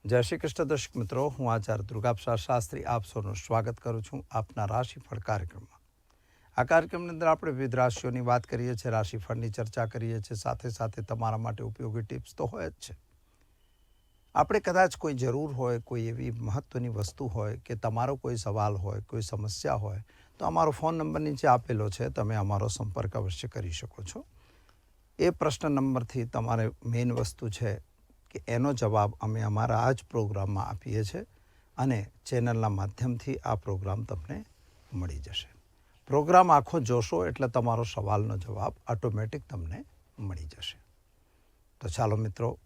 જય શ્રી કૃષ્ણ દર્શક મિત્રો, હું આચાર્ય દુર્ગાપ્રસાદ શાસ્ત્રી આપ સૌનું સ્વાગત કરું છું આપના રાશિફળ કાર્યક્રમમાં. આ કાર્યક્રમની અંદર આપણે વિવિધ રાશિઓની વાત કરીએ છીએ, રાશિફળની ચર્ચા કરીએ છીએ, સાથે સાથે તમારા માટે ઉપયોગી ટિપ્સ તો હોય જ છે. આપણે કદાચ કોઈ જરૂર હોય, કોઈ એવી મહત્ત્વની વસ્તુ હોય કે તમારો કોઈ સવાલ હોય, કોઈ સમસ્યા હોય, તો અમારો ફોન નંબર નીચે આપેલો છે, તમે અમારો સંપર્ક અવશ્ય કરી શકો છો. એ પ્રશ્ન નંબરથી તમારે મેઇન વસ્તુ છે કે એનો જવાબ અમે અમારા આ જ પ્રોગ્રામમાં આપીએ છીએ અને ચેનલના માધ્યમથી આ પ્રોગ્રામ તમને મળી જશે. પ્રોગ્રામ આખો જોશો એટલે તમારો સવાલનો જવાબ ઓટોમેટિક તમને મળી જશે. તો ચાલો મિત્રો,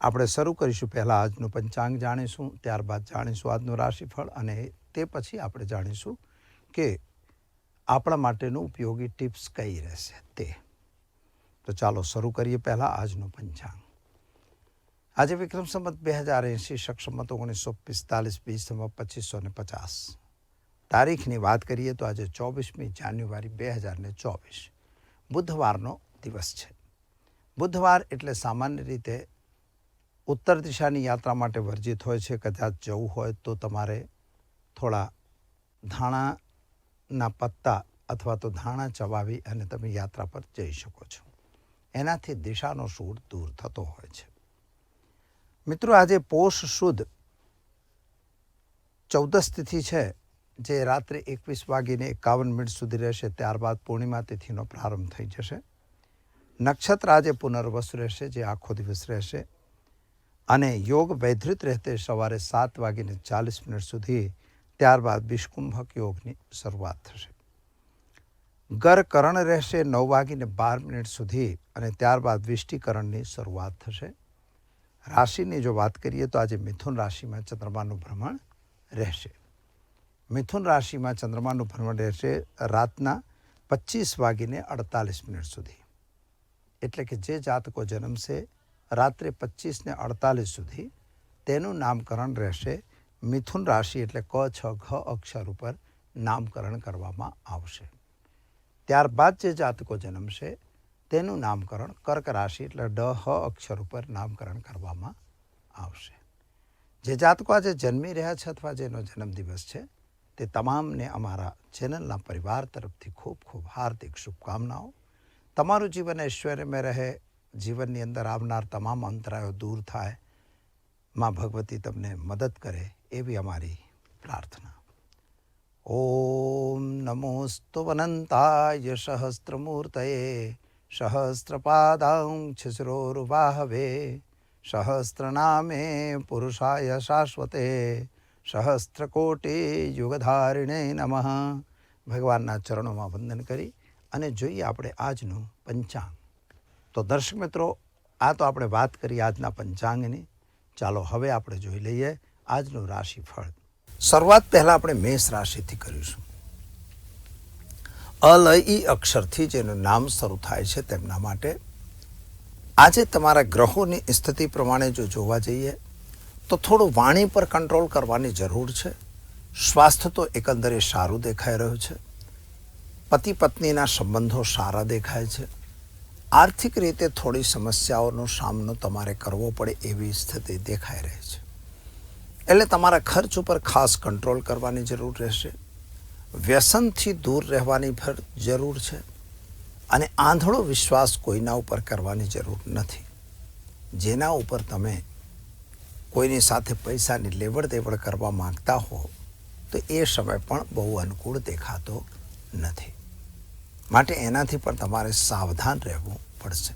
આપણે શરૂ કરીશું. પહેલાં આજનું પંચાંગ જાણીશું, ત્યારબાદ જાણીશું આજનું રાશિફળ અને તે પછી આપણે જાણીશું કે આપણા માટેનું ઉપયોગી ટિપ્સ કઈ રહેશે તે. તો ચાલો શરૂ કરીએ. પહેલાં આજનું પંચાંગ. આજે વિક્રમ સંવત 2080, શક સંવત 1945, બીજ સંવત 2550. તારીખની વાત કરીએ તો આજે 24મી જાન્યુઆરી 2024 બુધવારનો દિવસ છે. બુધવાર એટલે સામાન્ય રીતે ઉત્તર દિશાની યાત્રા માટે વર્જિત હોય છે. કદાચ જવું હોય તો તમારે થોડા ધાણાના પત્તા અથવા તો ધાણા ચવાવી અને તમે યાત્રા પર જઈ શકો છો. એનાથી દિશાનો સૂર દૂર થતો હોય છે. મિત્રો, આજે પોષ સુદ 14 તિથિ છે, જે રાત્રે 21:51 સુધી રહેશે. ત્યારબાદ પૂર્ણિમા તિથિનો પ્રારંભ થઈ જશે. નક્ષત્ર આજે પુનર્વસુ રહેશે, જે આખો દિવસ રહેશે અને યોગ વૈધૃત રહેતે સવારે 7:40 સુધી. ત્યારબાદ વિષુકુંભક યોગની શરૂઆત થશે. ગરકરણ રહેશે 9:12 સુધી અને ત્યારબાદ વિષ્ટિકરણની શરૂઆત થશે. રાશિની જો વાત કરીએ તો આજે મિથુન રાશિમાં ચંદ્રમાનું ભ્રમણ રહેશે. મિથુન રાશિમાં ચંદ્રમાનું ભ્રમણ રહેશે રાતના 25:48 સુધી. એટલે કે જે જાતકો જન્મશે રાત્રે 25:48 સુધી, તેનું નામકરણ રહેશે મિથુન રાશિ, એટલે ક, છ, ઘ અક્ષર ઉપર નામકરણ કરવામાં આવશે. ત્યારબાદ જે જાતકો જન્મશે તેનું નામકરણ કર્ક રાશિ, એટલે ડ, હ અક્ષર ઉપર નામકરણ કરવામાં આવશે. જે જાતકો આજે જન્મી રહ્યા છે અથવા જેનો જન્મદિવસ છે, તે તમામને અમારા ચેનલના પરિવાર તરફથી ખૂબ ખૂબ હાર્દિક શુભકામનાઓ. તમારું જીવન ઐશ્વર્યમય રહે, જીવનની અંદર આવનાર તમામ અંતરાયો દૂર થાય, માં ભગવતી તમને મદદ કરે એવી અમારી પ્રાર્થના. ઓમ નમોસ્તુ અનંતાય સહસ્ત્રમૂર્તયે સહસ્ત્રપાદાં છિદ્રોર્વાહવે સહસ્ત્રનામે પુરુષાય શાશ્વતે સહસ્ત્રકોટિ યુગધારિણે નમઃ. ભગવાનના ચરણોમાં વંદન કરી અને જોઈએ આપણે આજનું પંચાંગ. તો દર્શક મિત્રો, આ તો આપણે વાત કરી આજના પંચાંગની. ચાલો હવે આપણે જોઈ લઈએ આજનું રાશિફળ. શરૂઆત પહેલાં આપણે મેષ રાશિથી કરીશું. અલઈ અક્ષરથી જેનું નામ શરૂ થાય છે તેમના માટે આજે તમારા ગ્રહોની સ્થિતિ પ્રમાણે જો જોવા જઈએ તો થોડું વાણી પર કંટ્રોલ કરવાની જરૂર છે. સ્વાસ્થ્ય તો એકંદરે સારું દેખાઈ રહ્યું છે. પતિ પત્નીના સંબંધો સારા દેખાય છે. આર્થિક રીતે થોડી સમસ્યાઓનો સામનો તમારે કરવો પડે એવી સ્થિતિ દેખાઈ રહી છે. એટલે તમારા ખર્ચ ઉપર ખાસ કંટ્રોલ કરવાની જરૂર રહેશે. વ્યસનથી દૂર રહેવાની જરૂર છે અને આંધળો વિશ્વાસ કોઈના ઉપર કરવાની જરૂર નથી. જેના ઉપર તમે કોઈની સાથે પૈસાની લેવડ દેવડ કરવા માંગતા હો તો એ સમય પણ બહુ અનુકૂળ દેખાતો નથી. માટે એનાથી પણ તમારે સાવધાન રહેવું પડશે.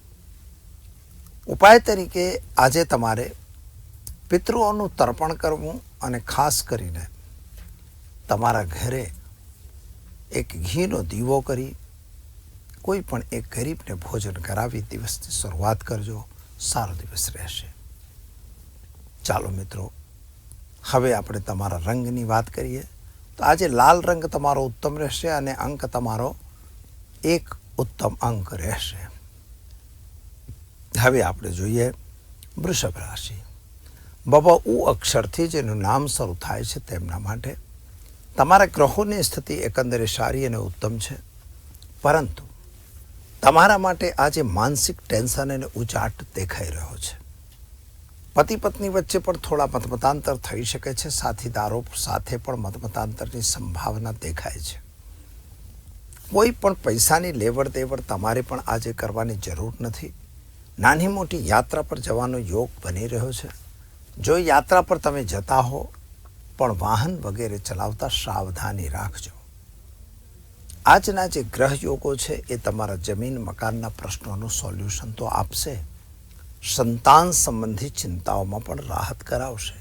ઉપાય તરીકે આજે તમારે પિતૃઓનું તર્પણ કરવું અને ખાસ કરીને તમારા ઘરે એક ઘીનો દીવો કરી કોઈ પણ એક ગરીબને ભોજન કરાવી દિવસની શરૂઆત કરજો. સારો દિવસ રહેશે. ચાલો મિત્રો, હવે આપણે તમારા રંગની વાત કરીએ તો આજે લાલ રંગ તમારો ઉત્તમ રહેશે અને અંક તમારો 1 ઉત્તમ અંક રહેશે. હવે આપણે જોઈએ વૃષભ રાશિ. બબઉ અક્ષરથી જેનું નામ શરૂ થાય છે તેમના માટે તમારા ગ્રહોની સ્થિતિ એકંદરે સારી અને ઉત્તમ છે. પરંતુ તમારા માટે આજે માનસિક ટેન્શન અને ઉચાટ દેખાઈ રહ્યો છે. પતિ પત્ની વચ્ચે પણ થોડા મતમતાંતર થઈ શકે છે. સાથીદારો સાથે પણ મતમતાંતરની સંભાવના દેખાય છે. કોઈ પણ પૈસાની લેવડ દેવડ તમારે પણ આજે કરવાની જરૂર નથી. નાની મોટી યાત્રા પર જવાનો યોગ બની રહ્યો છે. જો યાત્રા પર તમે જતા હો પણ વાહન વગેરે ચલાવતા સાવધાની રાખજો. આજના જે ગ્રહ યોગો છે એ તમારા જમીન મકાનના પ્રશ્નોનું સોલ્યુશન તો આપશે, સંતાન સંબંધી ચિંતાઓમાં પણ રાહત કરાવશે.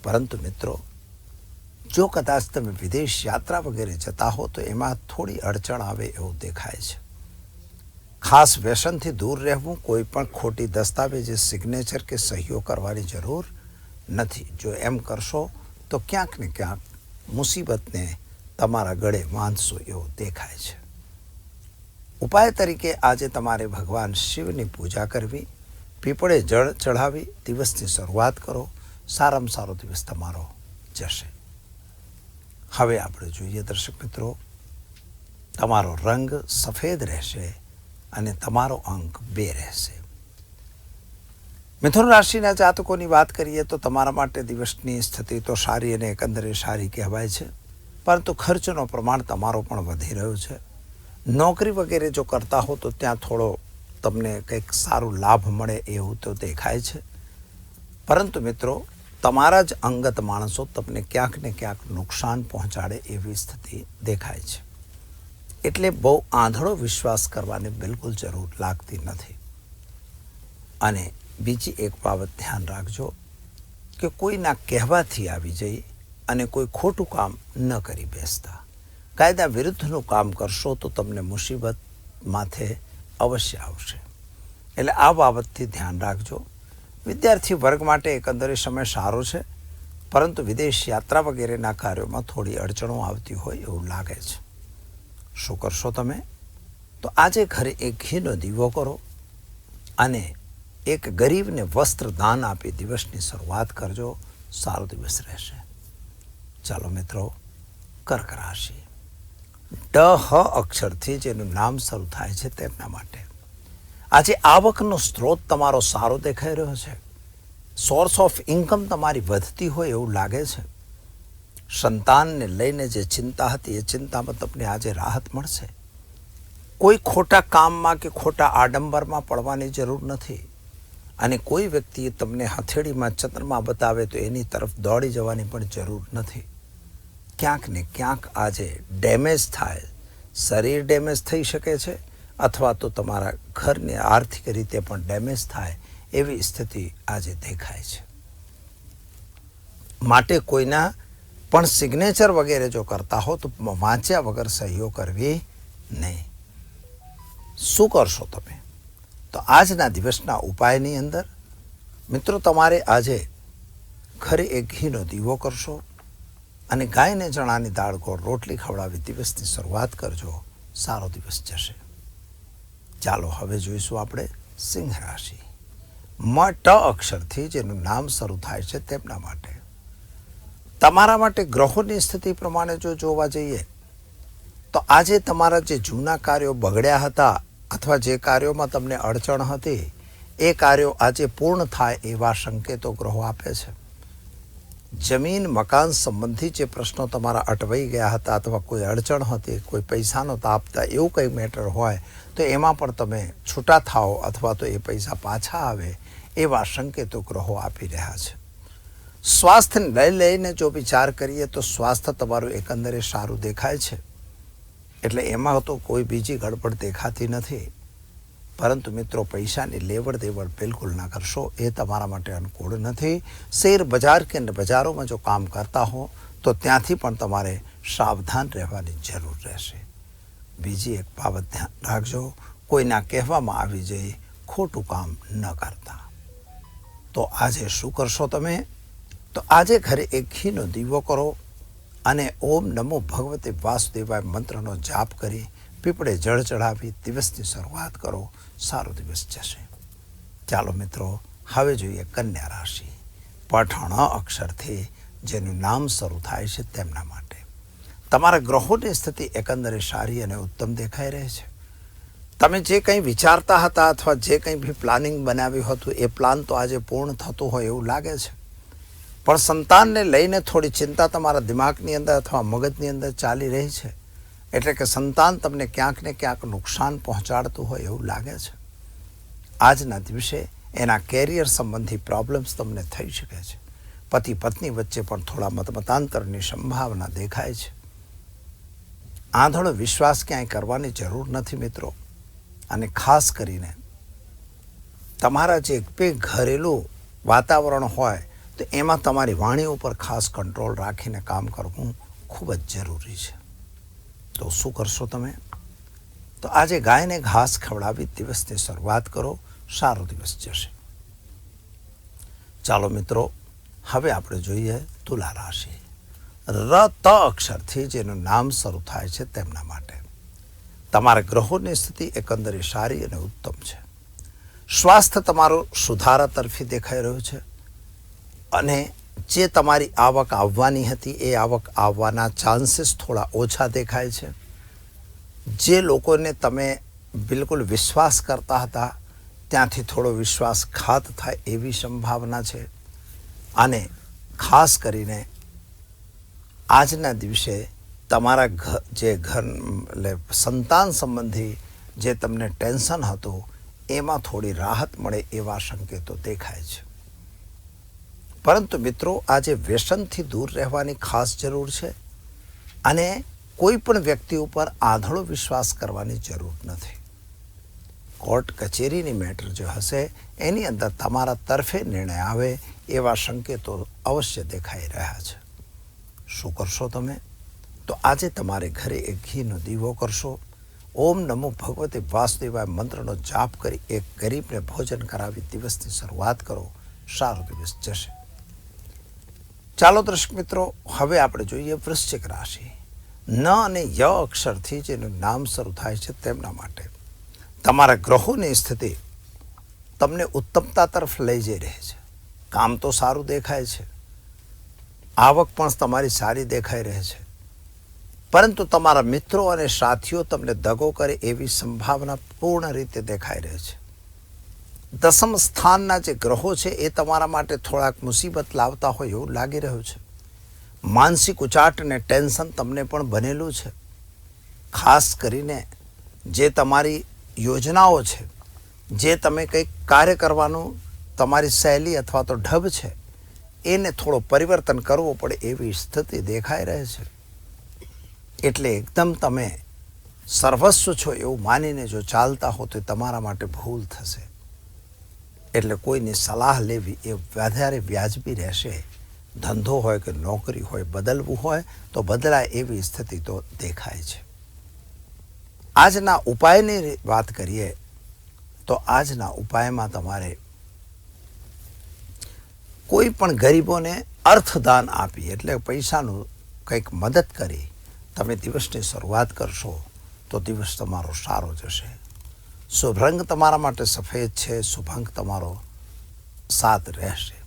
પરંતુ મિત્રો, જો કદાચ તમે વિદેશ યાત્રા વગેરે જતા હો તો એમાં થોડી અડચણ આવે એવું દેખાય છે. ખાસ વ્યસનથી દૂર રહેવું. કોઈ પણ ખોટી દસ્તાવેજે સિગ્નેચર કે સહીઓ કરવાની જરૂર નથી. જો એમ કરશો તો ક્યાંક ને ક્યાંક મુસીબતને તમારા ગળે બાંધશો એવું દેખાય છે. ઉપાય તરીકે આજે તમારે ભગવાન શિવની પૂજા કરવી, પીપળે જળ ચઢાવી દિવસની શરૂઆત કરો. સારામાં સારો દિવસ તમારો જશે. હવે આપણે જોઈએ દર્શક મિત્રો, તમારો રંગ સફેદ રહેશે અને તમારો અંક 2 રહેશે. મિથુન રાશિના જાતકોની વાત કરીએ તો તમારા માટે દિવસની સ્થિતિ તો સારી અને એકંદરે સારી કહેવાય છે. પરંતુ ખર્ચનો પ્રમાણ તમારો પણ વધી રહ્યો છે. નોકરી વગેરે જો કરતા હો તો ત્યાં થોડો તમને કંઈક સારું લાભ મળે એવું તો દેખાય છે. પરંતુ મિત્રો, તમારા જ અંગત માણસો તમને ક્યાંક ને ક્યાંક નુકસાન પહોંચાડે એવી સ્થિતિ દેખાય છે. એટલે બહુ આંધળો વિશ્વાસ કરવાની બિલકુલ જરૂર લાગતી નથી. અને બીજી એક બાબત ધ્યાન રાખજો કે કોઈના કહેવાથી આવી જઈ અને કોઈ ખોટું કામ ન કરી બેસતા. કાયદા વિરુદ્ધનું કામ કરશો તો તમને મુસીબત માથે અવશ્ય આવશે. એટલે આ બાબતથી ધ્યાન રાખજો. વિદ્યાર્થી વર્ગ માટે એકંદરે સમય સારો છે, પરંતુ વિદેશ યાત્રા વગેરેના કાર્યોમાં થોડી અડચણો આવતી હોય એવું લાગે છે. શું કરશો તમે? તો આજે ઘરે એક ઘીનો દીવો કરો અને એક ગરીબને વસ્ત્ર દાન આપી દિવસની શરૂઆત કરજો. સારો દિવસ રહેશે. ચાલો મિત્રો, કર્ક રાશિ. હ અક્ષરથી જેનું નામ શરૂ થાય છે તેમના માટે આજે આવકનો સ્ત્રોત તમારો સારો દેખાઈ રહ્યો છે. સોર્સ ઓફ ઇન્કમ તમારી વધતી હોય એવું લાગે છે. સંતાનને લઈને જે ચિંતા હતી એ ચિંતામાં તમને આજે રાહત મળશે. કોઈ ખોટા કામમાં કે ખોટા આડંબરમાં પડવાની જરૂર નથી. અને કોઈ વ્યક્તિએ તમને હથેળીમાં ચંદ્રમા બતાવે તો એની તરફ દોડી જવાની પણ જરૂર નથી. ક્યાંક ને ક્યાંક આજે ડેમેજ થાય, શરીર ડેમેજ થઈ શકે છે, અથવા તો તમારા ઘરને આર્થિક રીતે પણ ડેમેજ થાય એવી સ્થિતિ આજે દેખાય છે. માટે કોઈના પણ સિગ્નેચર વગેરે જો કરતા હો તો વાંચ્યા વગર સહીઓ કરવી નહીં. શું કરશો તમે? તો આજના દિવસના ઉપાયની અંદર મિત્રો, તમારે આજે ઘરે એક ઘીનો દીવો કરશો અને ગાયને ચણાની દાળ ગોળ રોટલી ખવડાવી દિવસની શરૂઆત કરજો. સારો દિવસ જશે. ચાલો હવે જોઈશું આપણે સિંહ રાશિ. ટ અક્ષરથી જેનું નામ શરૂ થાય છે તેમના માટે તમારા માટે ગ્રહોની સ્થિતિ પ્રમાણે જો જોવા જઈએ તો આજે તમારા જે જૂના કાર્યો બગડ્યા હતા અથવા જે કાર્યોમાં તમને અડચણ હતી એ કાર્યો આજે પૂર્ણ થાય એવા સંકેતો ગ્રહો આપે છે. જમીન મકાન સંબંધી જે પ્રશ્નો તમારા અટવાઈ ગયા હતા અથવા કોઈ અડચણ હતી, કોઈ પૈસાનો તાપતા એવું કંઈ મેટર હોય તો એમાં પણ તમે છૂટા થાઓ અથવા તો એ પૈસા પાછા આવે એવા સંકેતો ગ્રહો આપી રહ્યા છે. સ્વાસ્થ્યને લઈને જો વિચાર કરીએ તો સ્વાસ્થ્ય તમારું એકંદરે સારું દેખાય છે. એટલે એમાં તો કોઈ બીજી ગડબડ દેખાતી નથી. પરંતુ મિત્રો, પૈસાની લેવડ દેવડ બિલકુલ ના કરશો. એ તમારા માટે અનુકૂળ નથી. શેર બજાર કે બજારોમાં જો કામ કરતા હો તો ત્યાંથી પણ તમારે સાવધાન રહેવાની જરૂર રહેશે. બીજી એક બાબત ધ્યાન રાખજો, કોઈના કહેવામાં આવી જઈ ખોટું કામ ન કરતા. તો આજે શું કરશો તમે? તો આજે ઘરે એક ઘીનો દીવો કરો અને ઓમ નમો ભગવતે વાસુદેવાય મંત્રનો જાપ કરી પીપળે જળ ચઢાવી દિવસની શરૂઆત કરો. સારો દિવસ જશે. ચાલો મિત્રો, હવે જોઈએ કન્યા રાશિ. પઠણ અક્ષરથી જેનું નામ શરૂ થાય છે તેમના માટે તમારા ગ્રહોની સ્થિતિ એકંદરે સારી અને ઉત્તમ દેખાઈ રહી છે. તમે જે કંઈ વિચારતા હતા અથવા જે કંઈ બી પ્લાનિંગ બનાવ્યું હતું એ પ્લાન તો આજે પૂર્ણ થતું હોય એવું લાગે છે, પણ સંતાનને લઈને થોડી ચિંતા તમારા દિમાગની અંદર અથવા મગજની અંદર ચાલી રહી છે. એટલે કે સંતાન તમને ક્યાંક ને ક્યાંક નુકસાન પહોંચાડતું હોય એવું લાગે છે. આજના દિવસે એના કેરિયર સંબંધી પ્રોબ્લેમ્સ તમને થઈ શકે છે. પતિ પત્ની વચ્ચે પણ થોડા મતાંતરની સંભાવના દેખાય છે. આંધળો વિશ્વાસ ક્યાંય કરવાની જરૂર નથી મિત્રો. અને ખાસ કરીને તમારા જે ઘરેલું વાતાવરણ હોય તો એમાં તમારી વાણી ઉપર ખાસ કંટ્રોલ રાખીને કામ કરવું ખૂબ જ જરૂરી છે. તો શું કરશો તમે? તો આજે ગાયને ઘાસ ખવડાવી દિવસની શરૂઆત કરો, સારો દિવસ જશે. ચાલો મિત્રો, હવે આપણે જોઈએ તુલા રાશિ. ર ત અક્ષરથી જેનું નામ શરૂ થાય છે તેમના માટે તમારા ગ્રહોની સ્થિતિ એકંદરે સારી અને ઉત્તમ છે. સ્વાસ્થ્ય તમારું સુધારા તરફી દેખાઈ રહ્યું છે અને જે તમારી આવક આવવાની હતી એ આવક આવવાના ચાન્સીસ થોડા ઓછા દેખાય છે. જે લોકોને તમે બિલકુલ વિશ્વાસ કરતા હતા ત્યાંથી થોડો વિશ્વાસઘાત થાય એવી સંભાવના છે. અને ખાસ કરીને આજના દિવસે તમારા જે ઘર એટલે સંતાન સંબંધી જે તમને ટેન્શન હતું એમાં થોડી રાહત મળે એવા સંકેતો દેખાય છે. પરંતુ મિત્રો, આજે વ્યસનથી દૂર રહેવાની ખાસ જરૂર છે અને કોઈ પણ વ્યક્તિ ઉપર આંધળો વિશ્વાસ કરવાની જરૂર નથી. કોર્ટ કચેરીની મેટર જે હશે એની અંદર તમારા તરફે નિર્ણય આવે એવા સંકેતો અવશ્ય દેખાઈ રહ્યા છે. શું કરશો તમે? તો આજે તમારે ઘરે એક ઘીનો દીવો કરશો. ઓમ નમો ભગવતે વાસુદેવાય મંત્રનો જાપ કરી એક ગરીબને ભોજન કરાવી દિવસની શરૂઆત કરો, સારો દિવસ જશે. ચાલો દર્શક મિત્રો, હવે આપણે જોઈએ વૃશ્ચિક રાશિ. ન અને ય અક્ષરથી જેનું નામ શરૂ થાય છે તેમના માટે તમારા ગ્રહોની સ્થિતિ તમને ઉત્તમતા તરફ લઈ જઈ રહી છે. કામ તો સારું દેખાય છે, આવક પણ તમારી સારી દેખાઈ રહે છે, પરંતુ તમારા મિત્રો અને સાથીઓ તમને દગો કરે એવી સંભાવના પૂર્ણ રીતે દેખાઈ રહી છે. દસમ સ્થાનના જે ગ્રહો છે એ તમારા માટે થોડાક મુસીબત લાવતા હોય એવું લાગી રહ્યું છે. માનસિક ઉચાટ અને ટેન્શન તમને પણ બનેલું છે. ખાસ કરીને જે તમારી યોજનાઓ છે, જે તમે કંઈક કાર્ય કરવાનું તમારી શૈલી અથવા તો ઢબ છે એને થોડો પરિવર્તન કરવો પડે એવી સ્થિતિ દેખાઈ રહે છે. એટલે એકદમ તમે સર્વસ્વ છો એવું માનીને જો ચાલતા હો તો તમારા માટે ભૂલ થશે. એટલે કોઈની સલાહ લેવી એ વધારે વ્યાજબી રહેશે. ધંધો હોય કે નોકરી હોય, બદલવું હોય તો બદલાય એવી સ્થિતિ તો દેખાય છે. આજના ઉપાયની વાત કરીએ તો આજના ઉપાયમાં તમારે કોઈ પણ ગરીબોને અર્થદાન આપી એટલે પૈસાનું કંઈક મદદ કરી તમે દિવસની શરૂઆત કરશો તો દિવસ તમારો સારો જશે. શુભ રંગ તમારા માટે સફેદ છે. શુભ અંક તમારો 7 રહેશે.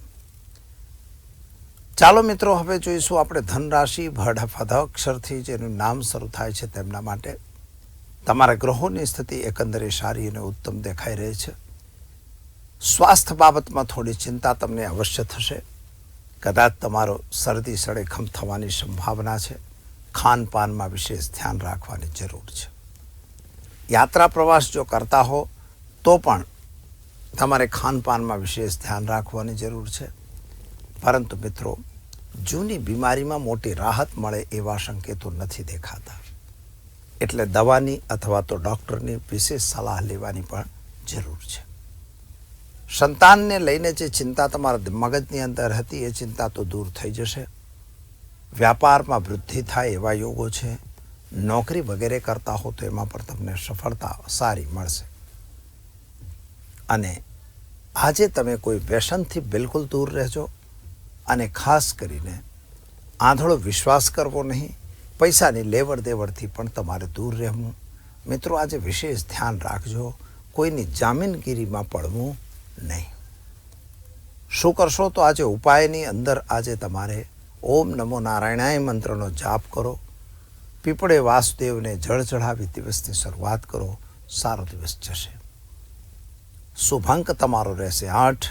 ચાલો મિત્રો, હવે જોઈશું આપણે ધનરાશિ. ભ અક્ષરથી જેનું નામ શરૂ થાય છે તેમના માટે તમારા ગ્રહોની સ્થિતિ એકંદરે સારી અને ઉત્તમ દેખાઈ રહી છે. સ્વાસ્થ્ય બાબતમાં થોડી ચિંતા તમને અવશ્ય થશે. કદાચ તમારો શરદી સળેખમ થવાની સંભાવના છે. ખાનપાનમાં વિશેષ ધ્યાન રાખવાની જરૂર છે. યાત્રા પ્રવાસ જો કરતા હો તો પણ તમારે ખાનપાનમાં વિશેષ ધ્યાન રાખવાની જરૂર છે. પરંતુ મિત્રો, જૂની બીમારીમાં મોટી રાહત મળે એવા સંકેતો નથી દેખાતા. એટલે દવાની અથવા તો ડૉક્ટરની વિશેષ સલાહ લેવાની પણ જરૂર છે. સંતાનને લઈને જે ચિંતા તમારા મગજની અંદર હતી એ ચિંતા તો દૂર થઈ જશે. વ્યાપારમાં વૃદ્ધિ થાય એવા યોગો છે. નોકરી વગેરે કરતા હો તો એમાં પણ તમને સફળતા સારી મળશે. અને આજે તમે કોઈ વ્યસનથી બિલકુલ દૂર રહેજો અને ખાસ કરીને આંધળો વિશ્વાસ કરવો નહીં. પૈસાની લેવડ દેવડથી પણ તમારે દૂર રહેવું. મિત્રો, આજે વિશેષ ધ્યાન રાખજો. કોઈની જામીનગીરીમાં પડવું નહીં. શું કરશો? તો આજે ઉપાયની અંદર આજે તમારે ઓમ નમો નારાયણાય મંત્રનો જાપ કરો. પીપળે વાસુદેવને જળ ચઢાવી દિવસની શરૂઆત કરો, સારો દિવસ જશે. શુભ અંક તમારો રહેશે 8,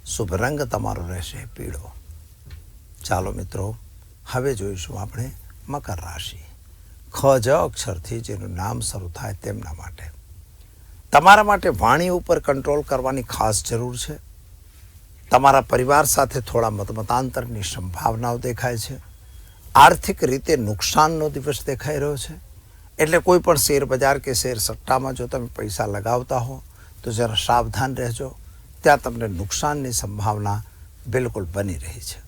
શુભ રંગ તમારો રહેશે પીળો. ચાલો મિત્રો, હવે જોઈશું આપણે મકર રાશિ. ખ જ અક્ષરથી જેનું નામ શરૂ થાય તેમના માટે. તમારા માટે વાણી ઉપર કંટ્રોલ કરવાની ખાસ જરૂર છે. તમારા પરિવાર સાથે થોડા મતાંતરની સંભાવનાઓ દેખાય છે. આર્થિક રીતે નુકસાનનો દિવસ દેખાઈ રહ્યો છે. એટલે કોઈ પણ શેર બજાર કે શેર સટ્ટામાં જો તમે પૈસા લગાવતા હો તો જરા સાવધાન રહેજો. ત્યાં તમને નુકસાનની સંભાવના બિલકુલ બની રહી છે.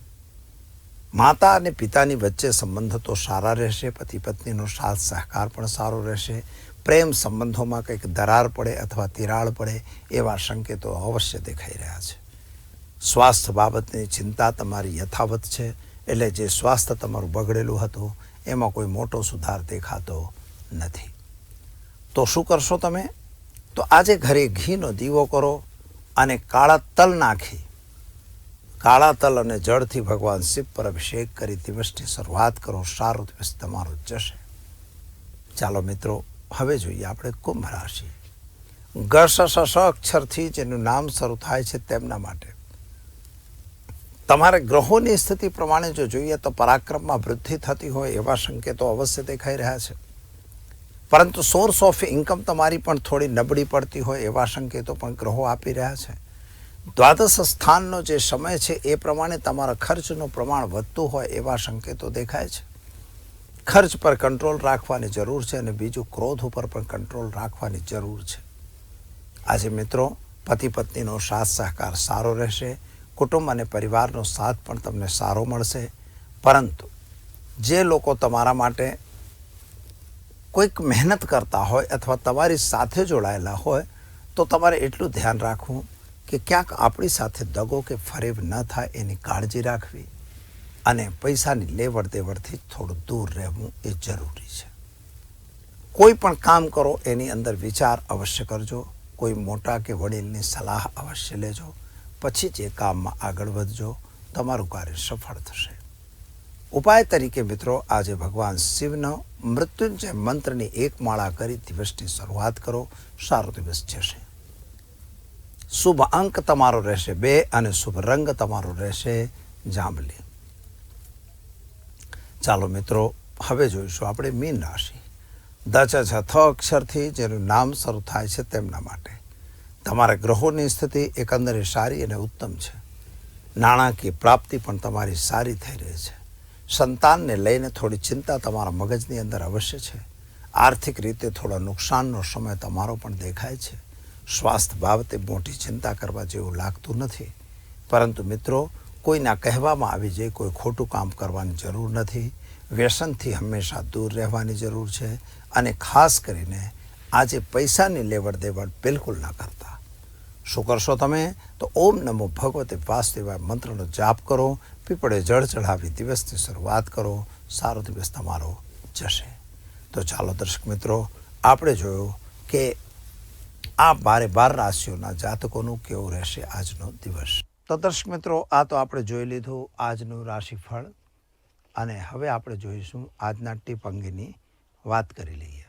માતા અને પિતાની વચ્ચે સંબંધ તો સારા રહેશે. પતિ પત્નીનો સાથ સહકાર પણ સારો રહેશે. પ્રેમ સંબંધોમાં કંઈક દરાર પડે અથવા તિરાડ પડે એવા સંકેતો અવશ્ય દેખાઈ રહ્યા છે. સ્વાસ્થ્ય બાબતની ચિંતા તમારી યથાવત છે. એટલે જે સ્વાસ્થ્ય તમારું બગડેલું હતું એમાં કોઈ મોટો સુધાર દેખાતો નથી. તો શું કરશો તમે? તો આજે ઘરે ઘીનો દીવો કરો અને કાળા તલ નાખી, કાળા તલ અને જળથી ભગવાન શિવ પર અભિષેક કરી દિવસની શરૂઆત કરો. સારો દિવસ તમારો જશે. ચાલો મિત્રો, હવે જોઈએ આપણે કુંભ રાશિ. ગ સ સ અક્ષરથી જેનું નામ શરૂ થાય છે તેમના માટે. તમારે ગ્રહોની સ્થિતિ પ્રમાણે જો જોઈએ તો પરાક્રમમાં વૃદ્ધિ થતી હોય એવા સંકેતો અવશ્ય દેખાઈ રહ્યા છે. પરંતુ સોર્સ ઓફ ઇન્કમ તમારી પણ થોડી નબળી પડતી હોય એવા સંકેતો પણ ગ્રહો આપી રહ્યા છે. દ્વાદશ સ્થાનનો જે સમય છે એ પ્રમાણે તમારા ખર્ચનું પ્રમાણ વધતું હોય એવા સંકેતો દેખાય છે. ખર્ચ પર કંટ્રોલ રાખવાની જરૂર છે અને બીજું ક્રોધ ઉપર પણ કંટ્રોલ રાખવાની જરૂર છે. આજે મિત્રો, પતિ પત્નીનો સાથ સહકાર સારો રહેશે. કુટુંબ અને પરિવારનો સાથ પણ તમને સારો મળશે. પરંતુ જે લોકો તમારા માટે કોઈક મહેનત કરતા હોય અથવા તમારી સાથે જોડાયેલા હોય તો તમારે એટલું ધ્યાન રાખવું કે ક્યાંક આપણી સાથે દગો કે ફરેબ ન થાય એની કાળજી રાખવી અને પૈસાની લેવડ દેવડથી થોડું દૂર રહેવું એ જરૂરી છે. કોઈ પણ કામ કરો એની અંદર વિચાર અવશ્ય કરજો. કોઈ મોટા કે વડીલની સલાહ અવશ્ય લેજો. પછી જ એ કામમાં આગળ વધજો. તમારું કાર્ય સફળ થશે. ઉપાય તરીકે મિત્રો, આજે ભગવાન શિવનો મૃત્યુંજય મંત્રની 1 માળા કરી દિવસની શરૂઆત કરો. સારો દિવસ જશે. શુભ અંક તમારો રહેશે 2 અને શુભ રંગ તમારો રહેશે જાંબલી. ચાલો મિત્રો, હવે જોઈશું આપણે મીન રાશિ. દ ચ થ અક્ષરથી જેનું નામ શરૂ થાય છે તેમના માટે. તમારા ગ્રહોની સ્થિતિ એકંદરે સારી અને ઉત્તમ છે. નાણાકીય પ્રાપ્તિ પણ તમારી સારી થઈ રહી છે. સંતાનને લઈને થોડી ચિંતા તમારા મગજની અંદર અવશ્ય છે. આર્થિક રીતે થોડા નુકસાનનો સમય તમારો પણ દેખાય છે. સ્વાસ્થ્ય બાબતે મોટી ચિંતા કરવા જેવું લાગતું નથી. પરંતુ મિત્રો, કોઈના કહેવામાં આવી જાય કોઈ ખોટું કામ કરવાની જરૂર નથી. વ્યસનથી હંમેશા દૂર રહેવાની જરૂર છે. અને ખાસ કરીને આજે પૈસાની લેવડ દેવડ બિલકુલ ના કરતા. શું કરશો તમે? તો ઓમ નમો ભગવતે વાસુદેવાય મંત્રનો જાપ કરો. પીપળે જળ ચઢાવી દિવસની શરૂઆત કરો. સારો દિવસ તમારો જશે. તો ચાલો દર્શક મિત્રો, આપણે જોયું કે આ 12 રાશિઓના જાતકોનું કેવું રહેશે આજનો દિવસ. તો દર્શક મિત્રો, આ તો આપણે જોઈ લીધું આજનું રાશિફળ. અને હવે આપણે જોઈશું આજના ટીપ અંગેની વાત કરી લઈએ.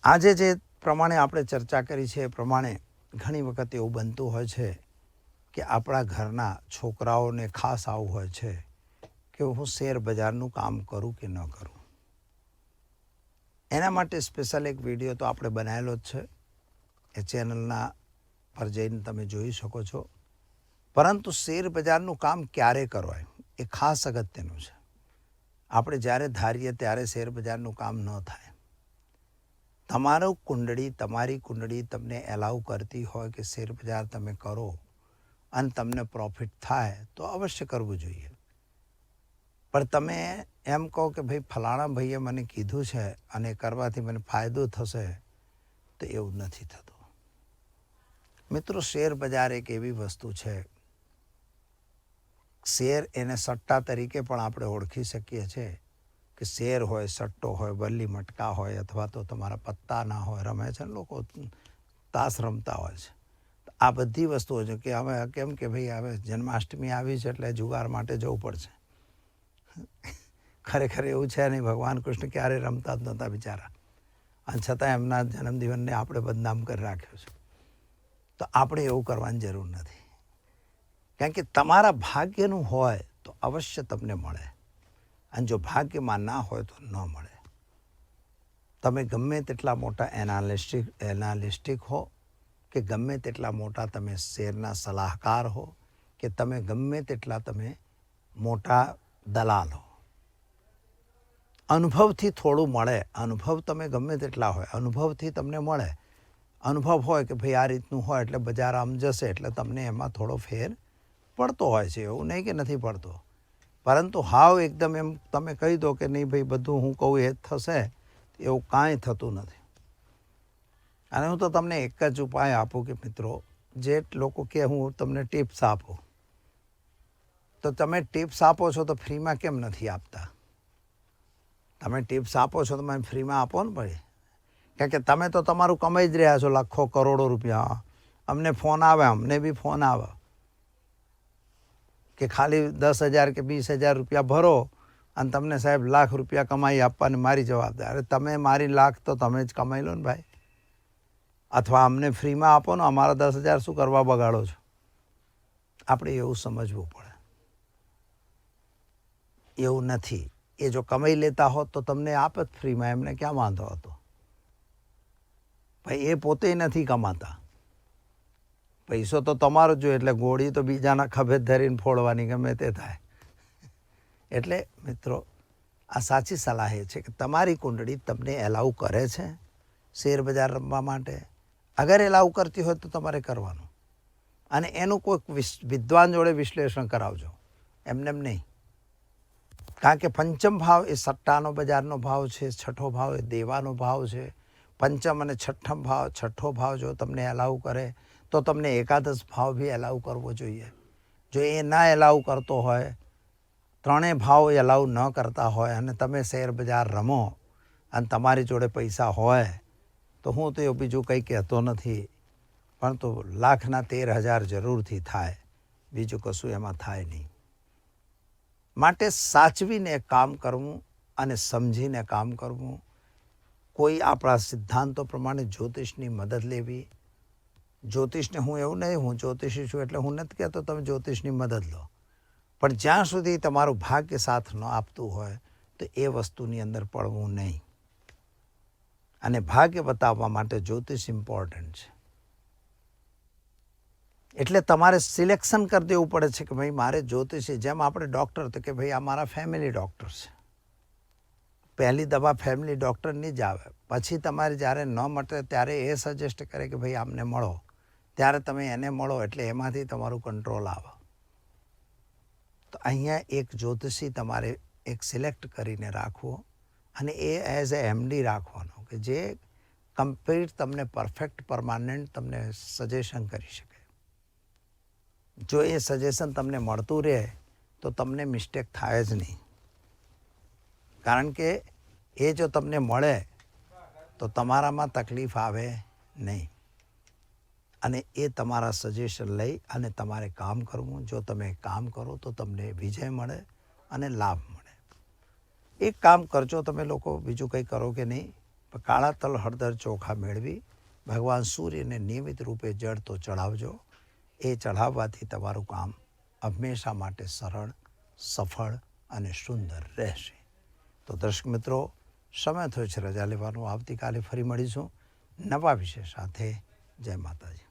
આજે જે પ્રમાણે આપણે ચર્ચા કરી છે એ પ્રમાણે ઘણી વખત એવું બનતું હોય છે કે આપણા ઘરના છોકરાઓને ખાસ આવું હોય છે કે હું શેર બજારનું કામ કરું કે ન કરું. એના માટે સ્પેશિયલ એક વિડીયો તો આપણે બનાવેલો જ છે. એ ચેનલના પર જઈને તમે જોઈ શકો છો. પરંતુ શેર બજારનું કામ ક્યારે કરવાય એ ખાસ અગત્યનું છે. આપણે જ્યારે ધારીએ ત્યારે શેર બજારનું કામ ન થાય. તમારી કુંડળી તમને એલાઉ કરતી હોય કે શેર બજાર તમે કરો અને તમને પ્રોફિટ થાય તો અવશ્ય કરવું જોઈએ. પણ તમે એમ કહો કે ભાઈ ફલાણા ભાઈએ મને કીધું છે અને કરવાથી મને ફાયદો થશે, તો એવું નથી થતું. મિત્રો, શેર બજાર એક એવી વસ્તુ છે, શેર એને સટ્ટા તરીકે પણ આપણે ઓળખી શકીએ છીએ કે શેર હોય, સટ્ટો હોય, બલ્લી મટકા હોય અથવા તો તમારા પત્તા ના હોય. રમે છે ને લોકો, તાસ રમતા હોય છે. આ બધી વસ્તુઓ છે કે હવે કેમ કે ભાઈ હવે જન્માષ્ટમી આવી છે એટલે જુગાર માટે જવું પડશે. ખરેખર એવું છે નહીં. ભગવાન કૃષ્ણ ક્યારે રમતા જ નહોતા બિચારા. અને છતાં એમના જન્મદિવસને આપણે બદનામ કરી રાખ્યો છે. તો આપણે એવું કરવાની જરૂર નથી. કારણ કે તમારા ભાગ્યનું હોય તો અવશ્ય તમને મળે, અને જો ભાગ્યમાં ના હોય તો ન મળે. તમે ગમે તેટલા મોટા એનાલિસ્ટિક હો, કે ગમે તેટલા મોટા તમે શેરના સલાહકાર હો, કે તમે ગમે તેટલા તમે મોટા દલાલ હો, અનુભવથી થોડું મળે. અનુભવ તમે ગમે તેટલા હોય, અનુભવથી તમને મળે. અનુભવ હોય કે ભાઈ આ રીતનું હોય એટલે બજાર આમ જશે, એટલે તમને એમાં થોડો ફેર પડતો હોય છે. એવું નહીં કે નથી પડતો, પરંતુ હાવ એકદમ એમ તમે કહી દો કે નહીં ભાઈ બધું હું કહું એ જ થશે, એવું કાંઈ થતું નથી. અને હું તો તમને એક જ ઉપાય આપું કે મિત્રો, જે લોકો કે હું તમને ટિપ્સ આપું, તો તમે ટિપ્સ આપો છો તો ફ્રીમાં કેમ નથી આપતા? તમે ટિપ્સ આપો છો તો તમે ફ્રીમાં આપો ને ભાઈ. કારણ કે તમે તો તમારું કમાઈ જ રહ્યા છો લાખો કરોડો રૂપિયા. અમને ફોન આવે, અમને બી ફોન આવે કે ખાલી 10,000 કે 20,000 રૂપિયા ભરો અને તમને સાહેબ લાખ રૂપિયા કમાઈ આપવાની મારી જવાબદારી. અરે તમે મારી લાખ તો તમે જ કમાઈ લો ને ભાઈ. અથવા અમને ફ્રીમાં આપો ને, અમારા 10,000 શું કરવા બગાડો છો? આપણે એવું સમજવું પડે. એવું નથી. એ જો કમાઈ લેતા હોત તો તમને આપે જ ફ્રીમાં, એમને ક્યાં વાંધો હતો? ભાઈ એ પોતે નથી કમાતા. પૈસો તો તમારો જ જોઈએ, એટલે ગોળી તો બીજાના ખભે ધરીને ફોડવાની ગમે તે થાય. એટલે મિત્રો, આ સાચી સલાહ એ છે કે તમારી કુંડળી તમને એલાઉ કરે છે શેર બજાર રમવા માટે. અગર એલાઉ કરતી હોય તો તમારે કરવાનું, અને એનું કોઈક વિદ્વાન જોડે વિશ્લેષણ કરાવજો, એમને એમ નહીં. કારણ કે પંચમ ભાવ એ સટ્ટાનો બજારનો ભાવ છે, છઠ્ઠો ભાવ એ દેવાનો ભાવ છે. પંચમ અને છઠ્ઠો ભાવ જો તમને એલાઉ કરે તો તમને એકાદશ ભાવ બી એલાઉ કરવો જોઈએ. જો એ ના એલાઉ કરતો હોય, ત્રણેય ભાવ એલાઉ ન કરતા હોય, અને તમે શેર બજાર રમો અને તમારી જોડે પૈસા હોય, તો હું તો એવું બીજું કંઈ કહેતો નથી, પણ તો 1,13,000 જરૂરથી થાય. બીજું કશું એમાં થાય નહીં. માટે સાચવીને કામ કરવું અને સમજીને કામ કરવું. કોઈ આપણા સિદ્ધાંતો પ્રમાણે જ્યોતિષની મદદ લેવી. જ્યોતિષને હું એવું નહીં, હું જ્યોતિષી છું એટલે હું નથી કહેતો તમે જ્યોતિષની મદદ લો, પણ જ્યાં સુધી તમારું ભાગ્ય સાથ ન આપતું હોય તો એ વસ્તુની અંદર પડવું નહીં. અને ભાગ્ય બતાવવા માટે જ્યોતિષ ઇમ્પોર્ટન્ટ છે. એટલે તમારે સિલેક્શન કરી દેવું પડે છે કે ભાઈ મારે જ્યોતિષી, જેમ આપણે ડૉક્ટર તો કે ભાઈ આ મારા ફેમિલી ડૉક્ટર છે. પહેલી દવા ફેમિલી ડૉક્ટરની જ આવે, પછી તમારે જ્યારે ન મટે ત્યારે એ સજેસ્ટ કરે કે ભાઈ આમને મળો, ત્યારે તમે એને મળો, એટલે એમાંથી તમારું કંટ્રોલ આવે. તો અહીંયા એક જ્યોતિષી તમારે એક સિલેક્ટ કરીને રાખવો, અને એ એઝ એ એમડી રાખવાનો કે જે કમ્પ્લીટ તમને પરફેક્ટ પરમાનન્ટ તમને સજેશન કરી શકે. જો એ સજેશન તમને મળતું રહે તો તમને મિસ્ટેક થાય જ નહીં. કારણ કે એ જો તમને મળે તો તમારામાં તકલીફ આવે નહીં, અને એ તમારા સજેશન લઈ અને તમારે કામ કરવું. જો તમે કામ કરો તો તમને વિજય મળે અને લાભ મળે. એક કામ કરજો તમે લોકો, બીજું કંઈ કરો કે નહીં, કાળા તલ હળદર ચોખા મેળવી ભગવાન સૂર્યને નિયમિત રૂપે જળ તો ચઢાવજો. એ ચઢાવવાથી તમારું કામ હંમેશા માટે સરળ, સફળ અને સુંદર રહેશે. તો દર્શક મિત્રો, સમય થયો છે રજા લેવાનો. આવતીકાલે ફરી મળીશું નવા વિષય સાથે. જય માતાજી.